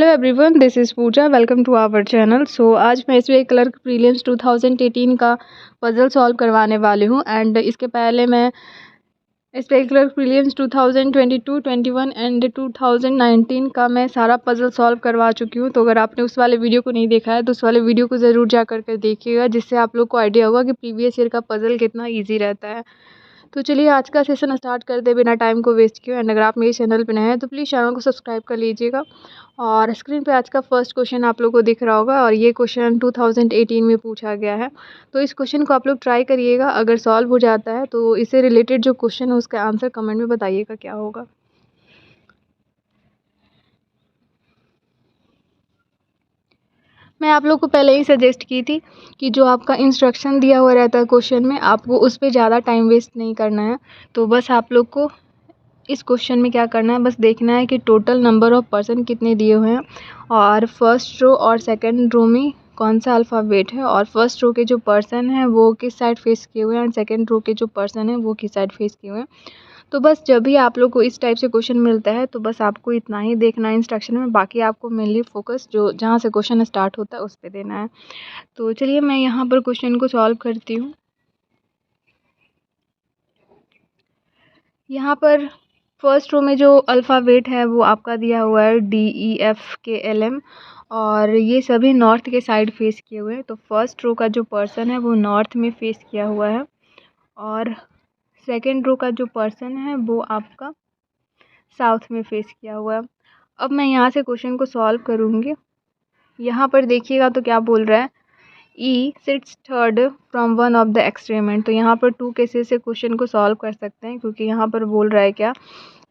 Hello everyone, this is Pooja. Welcome to our channel. आज मैं SBI clerk prelims 2018 का puzzle solve करवाने वाली हूँ। एंड इसके पहले मैं एसबीआई क्लर्क प्रीलिम्स 2022, 21 एंड 2019 का मैं सारा पज़ल सॉल्व करवा चुकी हूँ। तो अगर आपने उस वाले वीडियो को नहीं देखा है तो उस वाले वीडियो को ज़रूर जा कर देखिएगा, जिससे आप लोग को आइडिया होगा कि प्रीवियस ईयर का पज़ल कितना ईजी रहता है। तो चलिए आज का सेशन स्टार्ट कर दे बिना टाइम को वेस्ट किए। एंड अगर आप मेरे चैनल पे नए हैं तो प्लीज़ चैनल को सब्सक्राइब कर लीजिएगा। और स्क्रीन पे आज का फर्स्ट क्वेश्चन आप लोगों को दिख रहा होगा, और ये क्वेश्चन 2018 में पूछा गया है। तो इस क्वेश्चन को आप लोग ट्राई करिएगा। अगर सॉल्व हो जाता है तो इससे रिलेटेड जो क्वेश्चन है उसका आंसर कमेंट में बताइएगा क्या होगा। मैं आप लोग को पहले ही सजेस्ट की थी कि जो आपका इंस्ट्रक्शन दिया हुआ रहता है क्वेश्चन में, आपको उस पर ज़्यादा टाइम वेस्ट नहीं करना है। तो बस आप लोग को इस क्वेश्चन में क्या करना है, बस देखना है कि टोटल नंबर ऑफ़ पर्सन कितने दिए हुए हैं, और फर्स्ट रो और सेकंड रो में कौन सा अल्फ़ाबेट है, और फर्स्ट रो के जो पर्सन हैं वो किस साइड फेस किए हुए हैं, और सेकंड रो के जो पर्सन हैं वो किस साइड फेस किए हुए हैं। तो बस जब भी आप लोग को इस टाइप से क्वेश्चन मिलता है तो बस आपको इतना ही देखना है इंस्ट्रक्शन में। बाकी आपको मेनली फोकस जो जहाँ से क्वेश्चन स्टार्ट होता है उस पर देना है। तो चलिए मैं यहाँ पर क्वेश्चन को सॉल्व करती हूँ। यहाँ पर फर्स्ट रो में जो अल्फ़ाबेट है वो आपका दिया हुआ है DEFKLM, और ये सभी नॉर्थ के साइड फेस किए हुए हैं। तो फर्स्ट रो का जो पर्सन है वो नॉर्थ में फेस किया हुआ है, और सेकंड रो का जो पर्सन है वो आपका साउथ में फेस किया हुआ है। अब मैं यहाँ से क्वेश्चन को सॉल्व करूँगी। यहाँ पर देखिएगा तो क्या बोल रहा है, E sits third from one of the extreme. तो यहाँ पर टू केसेस से क्वेश्चन को सॉल्व कर सकते हैं, क्योंकि यहाँ पर बोल रहा है क्या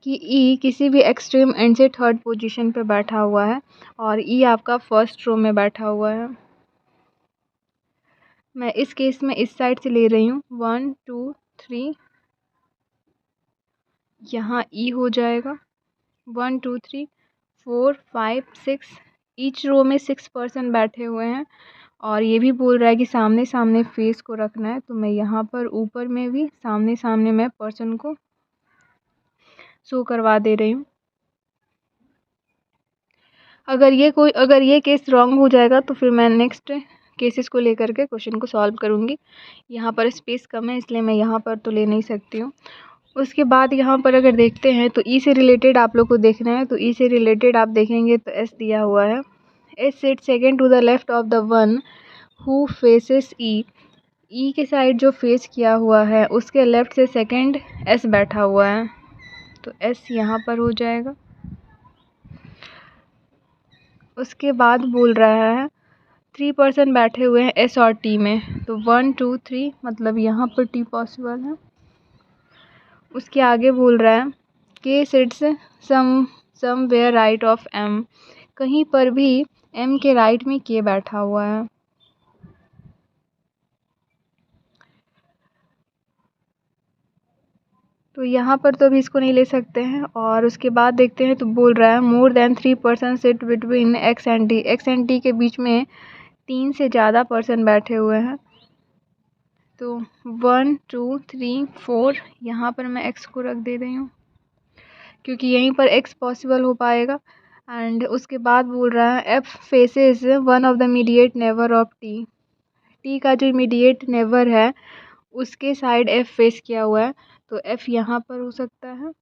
कि ई किसी भी एक्सट्रीम एंड से थर्ड पोजीशन पे बैठा हुआ है, और ई आपका फर्स्ट रो में बैठा हुआ है। मैं इस केस में इस साइड से ले रही हूँ 1 2 3, यहाँ ई हो जाएगा 1 2 3 4 5 6। ईच रो में 6 पर्सन बैठे हुए हैं, और ये भी बोल रहा है कि सामने सामने फेस को रखना है। तो मैं यहाँ पर ऊपर में भी सामने सामने मैं पर्सन को शो करवा दे रही हूँ। अगर ये केस रॉन्ग हो जाएगा तो फिर मैं नेक्स्ट केसेस को लेकर के क्वेश्चन को सॉल्व करूँगी। यहाँ पर स्पेस कम है इसलिए मैं यहाँ पर तो ले नहीं सकती हूँ। उसके बाद यहाँ पर अगर देखते हैं तो ई से रिलेटेड आप लोग को देखना है। तो ई से रिलेटेड आप देखेंगे तो एस दिया हुआ है। S sit second to the left of the one who faces E. E के साइड जो फेस किया हुआ है उसके लेफ्ट से सेकेंड एस बैठा हुआ है, तो एस यहाँ पर हो जाएगा। उसके बाद बोल रहा है 3 पर्सन बैठे हुए हैं एस और टी में, तो 1 2 3 मतलब यहाँ पर टी पॉसिबल है। उसके आगे बोल रहा है K sits somewhere right of M, कहीं पर भी एम के राइट में के बैठा हुआ है। तो यहाँ पर तो अभी इसको नहीं ले सकते हैं। और उसके बाद देखते हैं तो बोल रहा है more than 3 person sit between x and T. X and T के बीच में 3 से ज़्यादा पर्सन बैठे हुए हैं। तो 1 2 3 4 यहाँ पर मैं एक्स को रख दे रही हूँ, क्योंकि यहीं पर एक्स पॉसिबल हो पाएगा। एंड उसके बाद बोल रहा है F faces one of the immediate neighbour of T. T का जो इमीडिएट नेबर है उसके साइड एफ फेस किया हुआ है, तो एफ यहाँ पर हो सकता है।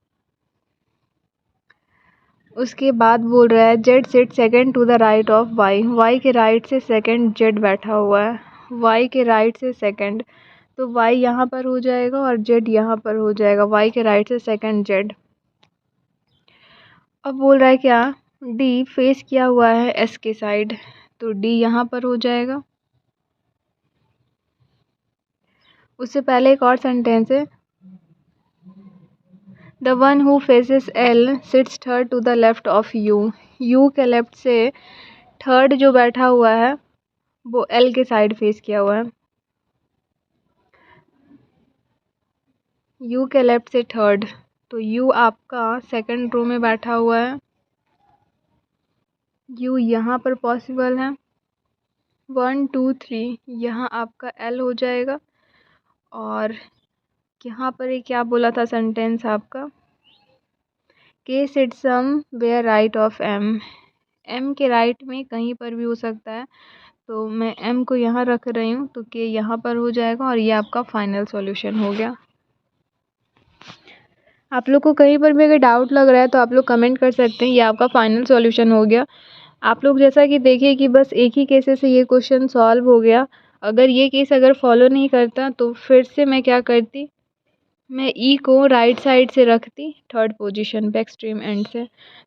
उसके बाद बोल रहा है Z sit second to the right of Y. Y के राइट से सेकेंड जेड बैठा हुआ है, वाई के राइट से सेकेंड, तो वाई यहाँ पर हो जाएगा और जेड यहाँ पर हो जाएगा, वाई के राइट से सेकेंड जेड। अब बोल रहा है क्या डी फेस किया हुआ है एस के साइड, तो डी यहाँ पर हो जाएगा। उससे पहले एक और सेंटेंस है the one who faces L sits third to the left of U. U के लेफ्ट से थर्ड जो बैठा हुआ है वो एल के साइड फेस किया हुआ है। यू के लेफ्ट से थर्ड, तो यू आपका सेकंड रो में बैठा हुआ है। यू यहाँ पर पॉसिबल है। 1 2 3 यहाँ आपका एल हो जाएगा। और यहाँ पर ये क्या बोला था सेंटेंस आपका, K sit somewhere right of M. M के राइट में कहीं पर भी हो सकता है, तो मैं एम को यहाँ रख रही हूँ तो के यहाँ पर हो जाएगा और ये आपका फाइनल सॉल्यूशन हो गया। आप लोग को कहीं पर भी अगर डाउट लग रहा है तो आप लोग कमेंट कर सकते हैं। ये आपका फाइनल सॉल्यूशन हो गया। आप लोग जैसा कि देखिए कि बस एक ही केस से ये क्वेश्चन सॉल्व हो गया। अगर ये केस अगर फॉलो नहीं करता तो फिर से मैं क्या करती, मैं ई को राइट साइड से रखती, थर्ड पोजीशन पे एक्सट्रीम एंड से।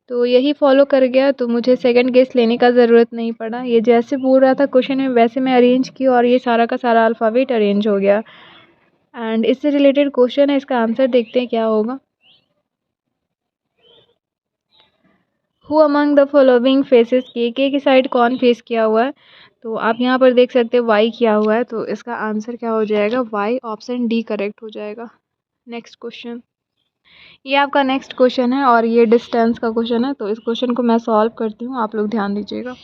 तो यही फॉलो कर गया तो मुझे सेकंड केस लेने का ज़रूरत नहीं पड़ा। ये जैसे बोल रहा था क्वेश्चन में वैसे मैं अरेंज की और ये सारा का सारा अल्फ़ाबेट अरेंज हो गया। एंड इससे रिलेटेड क्वेश्चन है, इसका आंसर देखते हैं क्या होगा। Who among the following faces, के की साइड कौन फेस किया हुआ है, तो आप यहाँ पर देख सकते हैं वाई किया हुआ है, तो इसका आंसर क्या हो जाएगा, वाई, ऑप्शन डी करेक्ट हो जाएगा। नेक्स्ट क्वेश्चन, ये आपका नेक्स्ट क्वेश्चन है और ये डिस्टेंस का क्वेश्चन है, तो इस क्वेश्चन को मैं सॉल्व करती हूँ, आप लोग ध्यान दीजिएगा।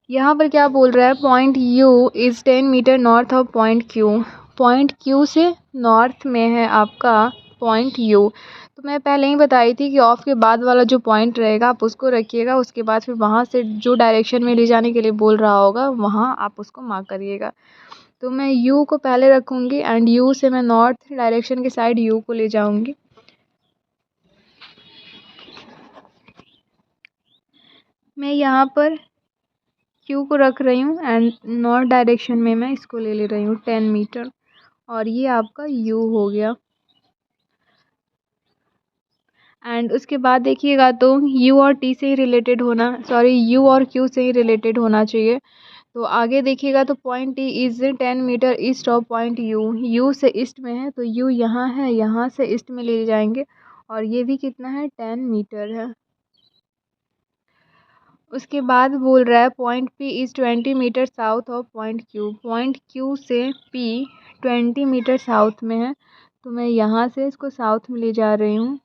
यहाँ पर क्या बोल रहा है, point U is 10 metre north of point Q. Point Q से नॉर्थ में है आपका पॉइंट यू। तो मैं पहले ही बताई थी कि ऑफ के बाद वाला जो पॉइंट रहेगा आप उसको रखिएगा, उसके बाद फिर वहाँ से जो डायरेक्शन में ले जाने के लिए बोल रहा होगा वहाँ आप उसको मार्क करिएगा। तो मैं यू को पहले रखूँगी एंड यू से मैं नॉर्थ डायरेक्शन के साइड यू को ले जाऊँगी। मैं यहाँ पर क्यू को रख रही हूँ एंड नॉर्थ डायरेक्शन में मैं इसको ले रही हूँ 10 मीटर, और ये आपका यू हो गया। एंड उसके बाद देखिएगा तो यू और टी से ही रिलेटेड होना, सॉरी यू और क्यू से ही रिलेटेड होना चाहिए। तो आगे देखिएगा तो point T is 10 metre east of point U. U से ईस्ट में है तो यू यहाँ है, यहाँ से ईस्ट में ले जाएंगे और ये भी कितना है, 10 मीटर है। उसके बाद बोल रहा है point P is 20 metre south of point Q. Point Q से पी 20 मीटर साउथ में है, तो मैं यहाँ से इसको साउथ में ले जा रही हूँ।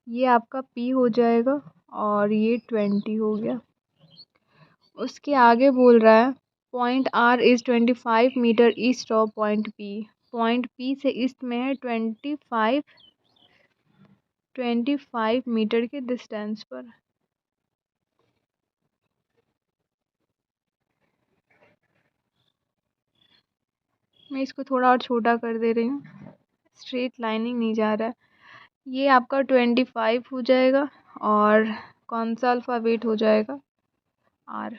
ये आपका पी हो जाएगा और ये 20 हो गया। उसके आगे बोल रहा है point R is 25 metre east of point P. Point P से ईस्ट में है 25 मीटर के डिस्टेंस पर। मैं इसको थोड़ा और छोटा कर दे रही हूँ, स्ट्रेट लाइनिंग नहीं जा रहा है। ये आपका 25 हो जाएगा और कौन सा अल्फ़ाबेट हो जाएगा, आर।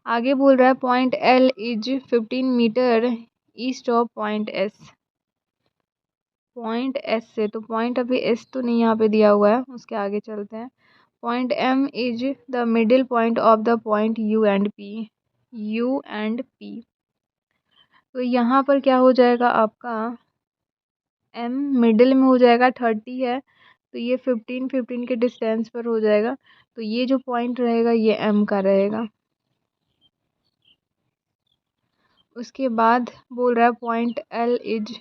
आगे बोल रहा है point L is 15 metre east of point S. Point S से, तो पॉइंट अभी एस तो नहीं यहाँ पे दिया हुआ है, उसके आगे चलते हैं। Point M is the middle point of the point U and P. U and P, तो यहाँ पर क्या हो जाएगा आपका, एम मिडिल में हो जाएगा, 30 है तो ये 15 के डिस्टेंस पर हो जाएगा। तो ये जो पॉइंट रहेगा ये एम का रहेगा। उसके बाद बोल रहा है point L is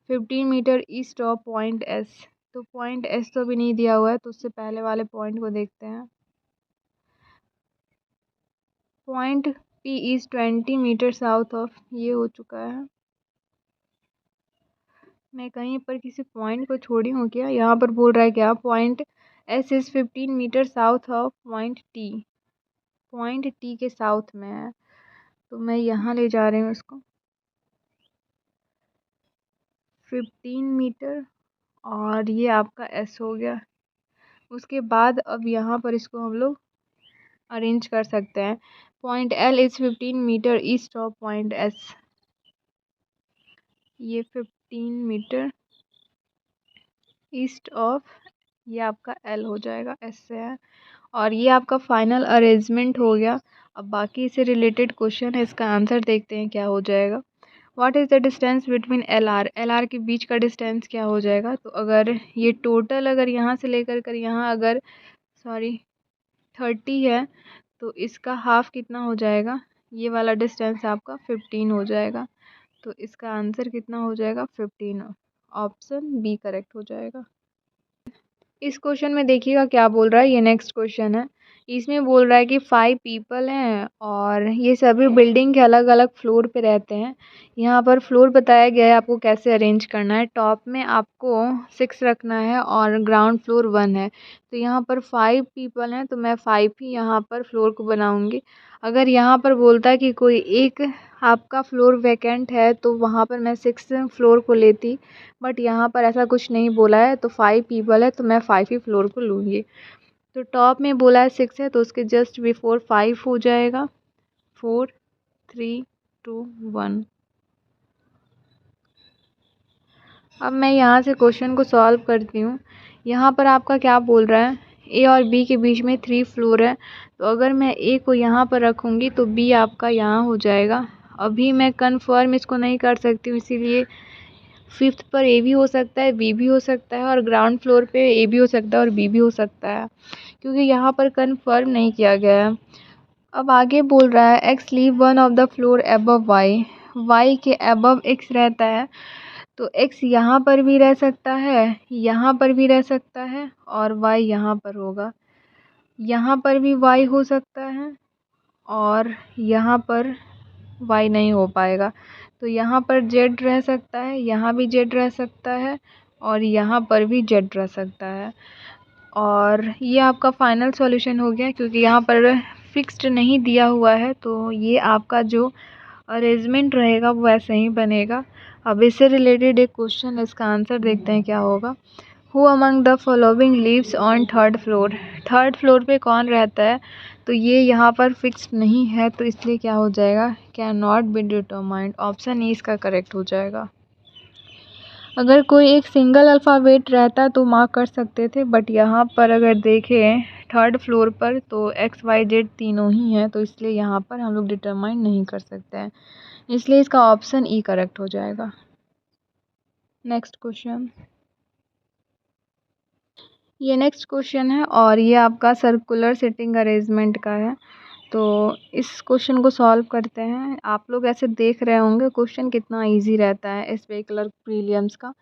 15 metre east of point S. तो पॉइंट एस तो अभी नहीं दिया हुआ है, तो उससे पहले वाले पॉइंट को देखते हैं। Point P is 20 metre south of, ये हो चुका है। मैं कहीं पर किसी पॉइंट को छोड़ी हूँ क्या, यहाँ पर बोल रहा है क्या, point S is 15 metre south of point T. Point T के साउथ में है, तो मैं यहाँ ले जा रही हूँ इसको 15 मीटर, और ये आपका एस हो गया। उसके बाद अब यहाँ पर इसको हम लोग अरेंज कर सकते हैं। Point L is 15 metre east of point S. ये 15 मीटर ईस्ट ऑफ, ये आपका एल हो जाएगा, एस से है। और ये आपका फाइनल अरेंजमेंट हो गया। अब बाकी से रिलेटेड क्वेश्चन है, इसका आंसर देखते हैं क्या हो जाएगा। What is the distance between L R के बीच का डिस्टेंस क्या हो जाएगा। तो अगर ये टोटल अगर यहाँ से लेकर कर यहाँ अगर सॉरी 30 है, तो इसका हाफ कितना हो जाएगा, ये वाला डिस्टेंस आपका 15 हो जाएगा। तो इसका आंसर कितना हो जाएगा, 15, ऑप्शन बी करेक्ट हो जाएगा। इस क्वेश्चन में देखिएगा क्या बोल रहा है, ये नेक्स्ट क्वेश्चन है। इसमें बोल रहा है कि 5 पीपल हैं और ये सभी बिल्डिंग के अलग अलग फ्लोर पे रहते हैं। यहाँ पर फ्लोर बताया गया है आपको कैसे अरेंज करना है। टॉप में आपको 6 रखना है और ग्राउंड फ्लोर 1 है। तो यहाँ पर 5 पीपल हैं तो मैं 5 ही यहाँ पर फ्लोर को बनाऊँगी। अगर यहाँ पर बोलता है कि कोई एक आपका फ्लोर वैकेंट है तो वहाँ पर मैं 6 फ्लोर को लेती, बट यहाँ पर ऐसा कुछ नहीं बोला है तो 5 पीपल है तो मैं 5 ही फ्लोर को लूँगी। तो टॉप में बोला है 6 है तो उसके जस्ट बिफोर 5 हो जाएगा। 4 3 2 1। अब मैं यहाँ से क्वेश्चन को सॉल्व करती हूँ। यहाँ पर आपका क्या बोल रहा है, ए और बी के बीच में 3 फ्लोर है, तो अगर मैं ए को यहाँ पर रखूँगी तो बी आपका यहाँ हो जाएगा। अभी मैं कन्फर्म इसको नहीं कर सकती हूँ, इसीलिए 5th पर ए भी हो सकता है, बी भी हो सकता है और ग्राउंड फ्लोर पे ए भी हो सकता है और बी भी हो सकता है, क्योंकि यहाँ पर कन्फर्म नहीं किया गया है। अब आगे बोल रहा है X leave one of the floor above Y, Y के अबव एक्स रहता है, तो एक्स यहाँ पर भी रह सकता है, यहाँ पर भी रह सकता है और वाई यहाँ पर होगा। यहाँ पर भी वाई हो सकता है और यहाँ पर वाई नहीं हो पाएगा, तो यहाँ पर जेड रह सकता है, यहाँ भी जेड रह सकता है और यहाँ पर भी जेड रह सकता है। और ये आपका फाइनल सॉल्यूशन हो गया, क्योंकि यहाँ पर फिक्स्ड नहीं दिया हुआ है तो ये आपका जो अरेंजमेंट रहेगा वो ऐसे ही बनेगा। अब इससे रिलेटेड एक क्वेश्चन, इसका आंसर देखते हैं क्या होगा। Who among the following lives on 3rd floor, 3rd floor पे कौन रहता है, तो ये यहाँ पर फिक्स्ड नहीं है तो इसलिए क्या हो जाएगा, can not be determined. Option E इसका करेक्ट हो जाएगा। अगर कोई एक सिंगल अल्फ़ाबेट रहता तो मार्क कर सकते थे, बट यहाँ पर अगर देखें 3rd फ्लोर पर तो एक्स वाई जेड तीनों ही हैं, तो इसलिए यहाँ पर हम लोग डिटरमाइन नहीं कर सकते हैं, इसलिए इसका ऑप्शन ई करेक्ट हो जाएगा। नेक्स्ट क्वेश्चन, ये नेक्स्ट क्वेश्चन है और ये आपका सर्कुलर सिटिंग अरेंजमेंट का है। तो इस क्वेश्चन को सॉल्व करते हैं। आप लोग ऐसे देख रहे होंगे क्वेश्चन कितना इजी रहता है एसबीआई क्लर्क प्रीलिम्स का।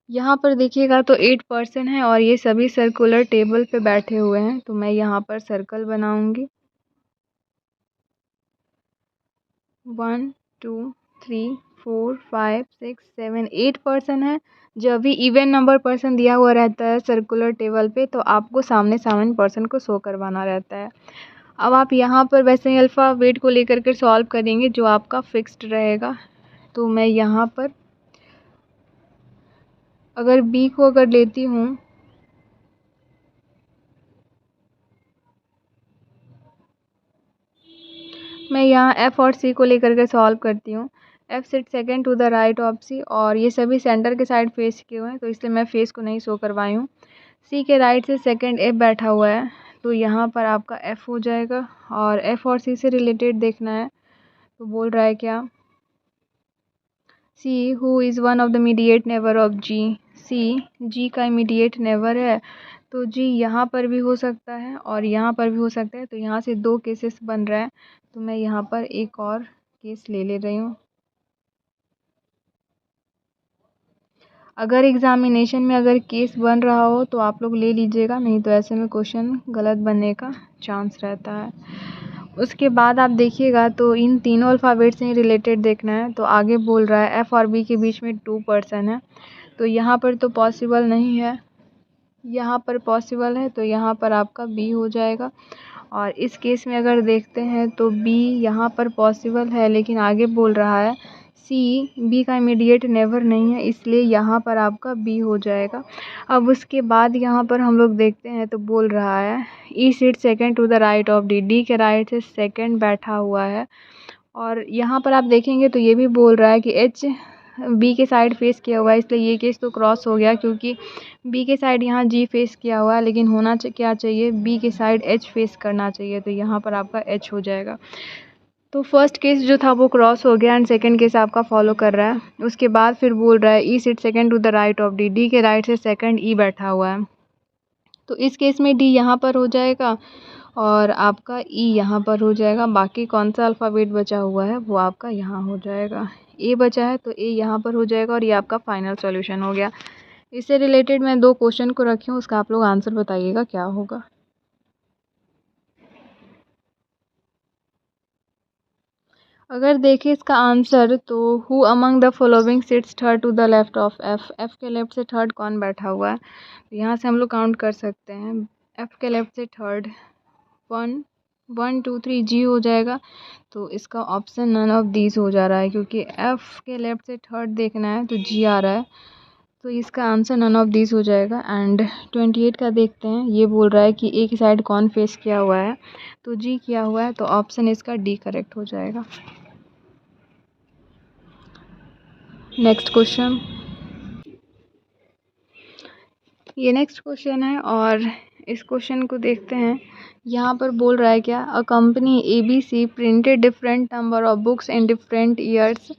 यहाँ पर देखिएगा तो 8 पर्सन है और ये सभी सर्कुलर टेबल पे बैठे हुए हैं, तो मैं यहाँ पर सर्कल बनाऊंगी। 1 2 3 4 5 6 7 8 पर्सन है। जब भी इवन नंबर पर्सन दिया हुआ रहता है सर्कुलर टेबल पे तो आपको सामने सामने पर्सन को शो करवाना रहता है। अब आप यहाँ पर वैसे ही अल्फ़ाबेट को लेकर के सॉल्व करेंगे जो आपका फिक्स्ड रहेगा। तो मैं यहाँ पर अगर बी को अगर लेती हूँ, मैं यहाँ एफ़ और सी को लेकर के सॉल्व करती हूँ। F sit second to the right of C और ये सभी सेंटर के साइड फेस किए हुए हैं, तो इसलिए मैं फेस को नहीं शो करवाई हूँ। सी के राइट से सेकंड एफ़ बैठा हुआ है, तो यहाँ पर आपका एफ़ हो जाएगा। और एफ़ और सी से रिलेटेड देखना है तो बोल रहा है क्या, C who is one of the immediate neighbour of G, C G का इमीडिएट नेबर है, तो जी यहाँ पर भी हो सकता है और यहाँ पर भी हो सकता है, तो यहाँ से 2 केसेस बन रहा है, तो मैं यहाँ पर एक और केस ले रही हूँ। अगर एग्ज़ामिनेशन में अगर केस बन रहा हो तो आप लोग ले लीजिएगा, नहीं तो ऐसे में क्वेश्चन गलत बनने का चांस रहता है। उसके बाद आप देखिएगा तो इन तीनों अल्फ़ाबेट से रिलेटेड देखना है। तो आगे बोल रहा है एफ़ और बी के बीच में 2 पर्सन है, तो यहाँ पर तो पॉसिबल नहीं है, यहाँ पर पॉसिबल है, तो यहाँ पर आपका बी हो जाएगा। और इस केस में अगर देखते हैं तो बी यहाँ पर पॉसिबल है, लेकिन आगे बोल रहा है सी बी का इमीडिएट नेबर नहीं है, इसलिए यहाँ पर आपका बी हो जाएगा। अब उसके बाद यहाँ पर हम लोग देखते हैं तो बोल रहा है E seat second to the right of D, D के राइट से सेकंड बैठा हुआ है। और यहाँ पर आप देखेंगे तो ये भी बोल रहा है कि एच बी के साइड फेस किया हुआ है, इसलिए ये केस तो क्रॉस हो गया, क्योंकि बी के साइड यहाँ जी फेस किया हुआ है, लेकिन होना क्या चाहिए, बी के साइड एच फेस करना चाहिए, तो यहाँ पर आपका एच हो जाएगा। तो फर्स्ट केस जो था वो क्रॉस हो गया एंड सेकंड केस आपका फॉलो कर रहा है। उसके बाद फिर बोल रहा है E sit second to the right of D, D के राइट से सेकंड ई बैठा हुआ है, तो इस केस में डी यहाँ पर हो जाएगा और आपका ई यहाँ पर हो जाएगा। बाकी कौन सा अल्फ़ाबेट बचा हुआ है वो आपका यहाँ हो जाएगा। ए बचा है तो ए यहाँ पर हो जाएगा और ये आपका फाइनल सॉल्यूशन हो गया। इससे रिलेटेड मैं 2 क्वेश्चन को रखी हूँ, उसका आप लोग आंसर बताइएगा क्या होगा। अगर देखें इसका आंसर तो who among the following sits third to the left of F, F के लेफ्ट से थर्ड कौन बैठा हुआ है, तो यहाँ से हम लोग काउंट कर सकते हैं। एफ के लेफ्ट से थर्ड 1 2 3 जी हो जाएगा, तो इसका ऑप्शन नन ऑफ दीज हो जा रहा है, क्योंकि एफ के लेफ्ट से थर्ड देखना है तो जी आ रहा है, तो इसका आंसर नन ऑफ दीज हो जाएगा। एंड 28 का देखते हैं, ये बोल रहा है कि एक ही साइड कौन फेस किया हुआ है, तो जी किया हुआ है, तो ऑप्शन इसका डी करेक्ट हो जाएगा। नेक्स्ट क्वेश्चन, ये नेक्स्ट क्वेश्चन है और इस क्वेश्चन को देखते हैं। यहाँ पर बोल रहा है क्या, a company ABC printed different number of books in different years.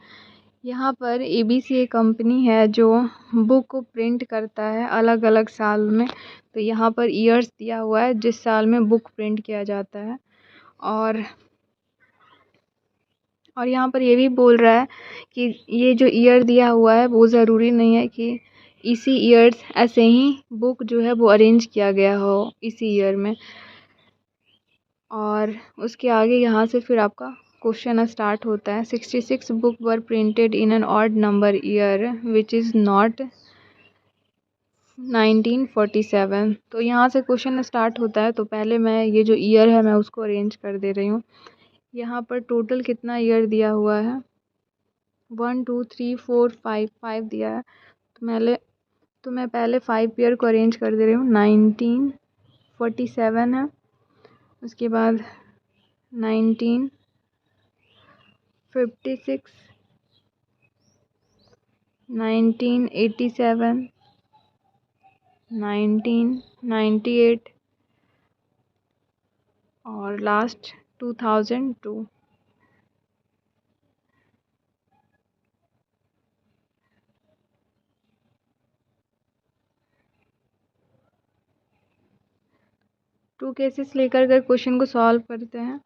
यहाँ पर ABC एक कंपनी है जो बुक को प्रिंट करता है अलग अलग साल में, तो यहाँ पर ईयर्स दिया हुआ है जिस साल में बुक प्रिंट किया जाता है, और यहाँ पर ये भी बोल रहा है कि ये जो ईयर दिया हुआ है वो ज़रूरी नहीं है कि इसी ईयर्स ऐसे ही बुक जो है वो अरेंज किया गया हो इसी ईयर में। और उसके आगे यहाँ से फिर आपका क्वेश्चन स्टार्ट होता है। 66 book were printed in N odd number year which is not 1947। तो यहाँ से क्वेश्चन स्टार्ट होता है, तो पहले मैं ये जो ईयर है मैं उसको अरेंज कर दे रही हूँ। यहाँ पर टोटल कितना ईयर दिया हुआ है, 1 2 3 4 5 दिया है, तो मैं पहले 5 ईयर को अरेंज कर दे रही हूँ। 1947 है, उसके बाद 1956, 1987, 1998 और लास्ट 2002। टू केसेस लेकर अगर क्वेश्चन को सॉल्व करते हैं,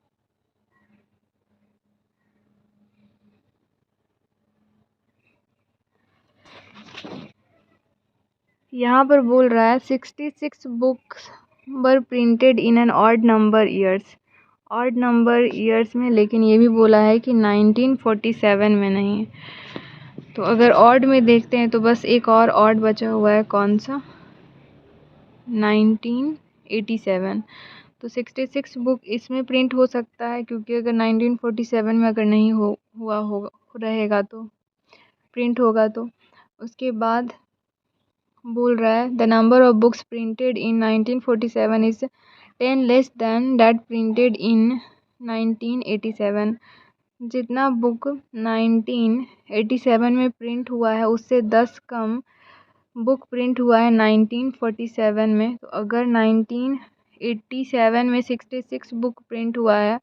यहाँ पर बोल रहा है 66 books were printed in N odd number years, odd number years में, लेकिन ये भी बोला है कि 1947 में नहीं। तो अगर ऑड में देखते हैं तो बस एक और ऑड बचा हुआ है, कौन सा, 1987। तो 66 बुक इसमें प्रिंट हो सकता है, क्योंकि अगर 1947 में अगर नहीं हुआ होगा रहेगा तो प्रिंट होगा। तो उसके बाद बोल रहा है the number of books printed in 1947 is 10 less than that printed in 1987। जितना बुक 1987 में प्रिंट हुआ है उससे 10 कम बुक प्रिंट हुआ है 1947 में। तो अगर 1987 में 66 बुक प्रिंट हुआ है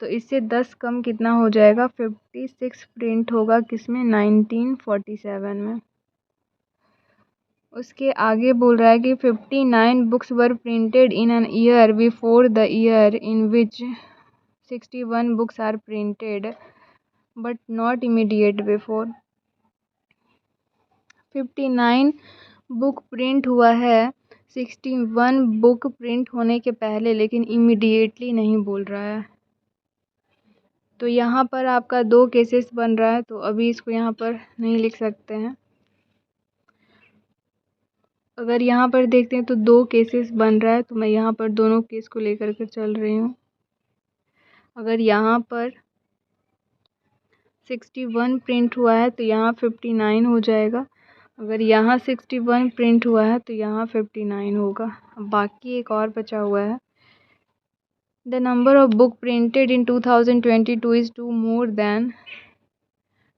तो इससे 10 कम कितना हो जाएगा, 56 प्रिंट होगा किसमें, 1947 में। उसके आगे बोल रहा है कि 59 books were printed in an year before the year in which 61 books are printed but not immediate before. 59 book print हुआ है 61 बुक प्रिंट होने के पहले, लेकिन इमीडिएटली नहीं बोल रहा है। तो यहाँ पर आपका 2 केसेस बन रहा है, तो अभी इसको यहाँ पर नहीं लिख सकते हैं। अगर यहाँ पर देखते हैं तो 2 केसेस बन रहा है, तो मैं यहाँ पर दोनों केस को लेकर के चल रही हूँ। अगर यहाँ पर 61 प्रिंट हुआ है तो यहाँ 59 हो जाएगा, अगर यहाँ 61 प्रिंट हुआ है तो यहाँ 59 होगा। अब बाकी एक और बचा हुआ है, the number of book printed in 2022 is 2 more than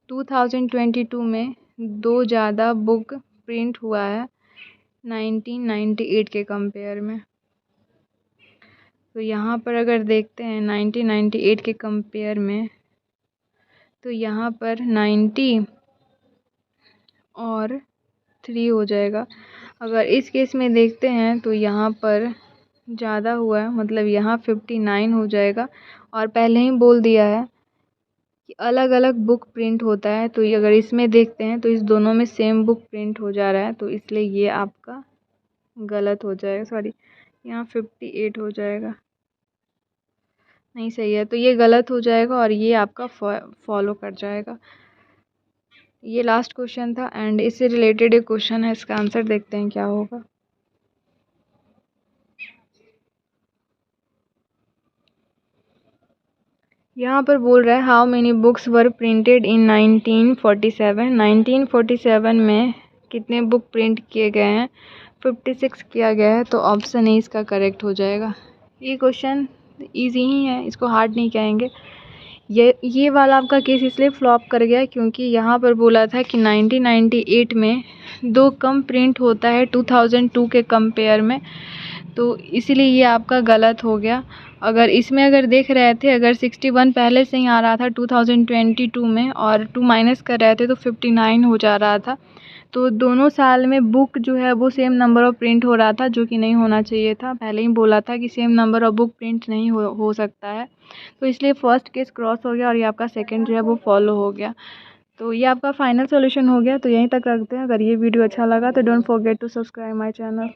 2022 में 2 ज़्यादा बुक प्रिंट हुआ है 1998 के कंपेयर में। तो यहाँ पर अगर देखते हैं 1998 के कंपेयर में, तो यहाँ पर 90 और 3 हो जाएगा। अगर इस केस में देखते हैं तो यहाँ पर ज़्यादा हुआ है, मतलब यहाँ 59 हो जाएगा, और पहले ही बोल दिया है कि अलग अलग बुक प्रिंट होता है। तो ये अगर इसमें देखते हैं तो इस दोनों में सेम बुक प्रिंट हो जा रहा है, तो इसलिए ये आपका गलत हो जाएगा, सॉरी यहाँ 58 हो जाएगा। नहीं सही है, तो ये गलत हो जाएगा और ये आपका फॉलो कर जाएगा। ये लास्ट क्वेश्चन था एंड इससे रिलेटेड एक क्वेश्चन है, इसका आंसर देखते हैं क्या होगा। यहाँ पर बोल रहा है how many books were printed इन 1947। 1947 में कितने बुक प्रिंट किए गए हैं? 56 किया गया है, तो ऑप्शन ए इसका करेक्ट हो जाएगा। ये क्वेश्चन इजी ही है, इसको हार्ड नहीं कहेंगे। ये वाला आपका केस इसलिए फ्लॉप कर गया क्योंकि यहाँ पर बोला था कि 1998 में 2 कम प्रिंट होता है 2002 के कंपेयर में, तो इसीलिए ये आपका गलत हो गया। अगर देख रहे थे, अगर 61 पहले से ही आ रहा था 2022 में और 2 माइनस कर रहे थे तो 59 हो जा रहा था। तो दोनों साल में बुक जो है वो सेम नंबर ऑफ प्रिंट हो रहा था, जो कि नहीं होना चाहिए था। पहले ही बोला था कि same number of book print नहीं हो सकता है, तो इसलिए फर्स्ट केस क्रॉस हो गया और ये आपका सेकंड जो है वो फॉलो हो गया। तो ये आपका फाइनल सॉल्यूशन हो गया। तो यहीं तक रखते हैं। अगर ये वीडियो अच्छा लगा तो don't forget to subscribe my channel.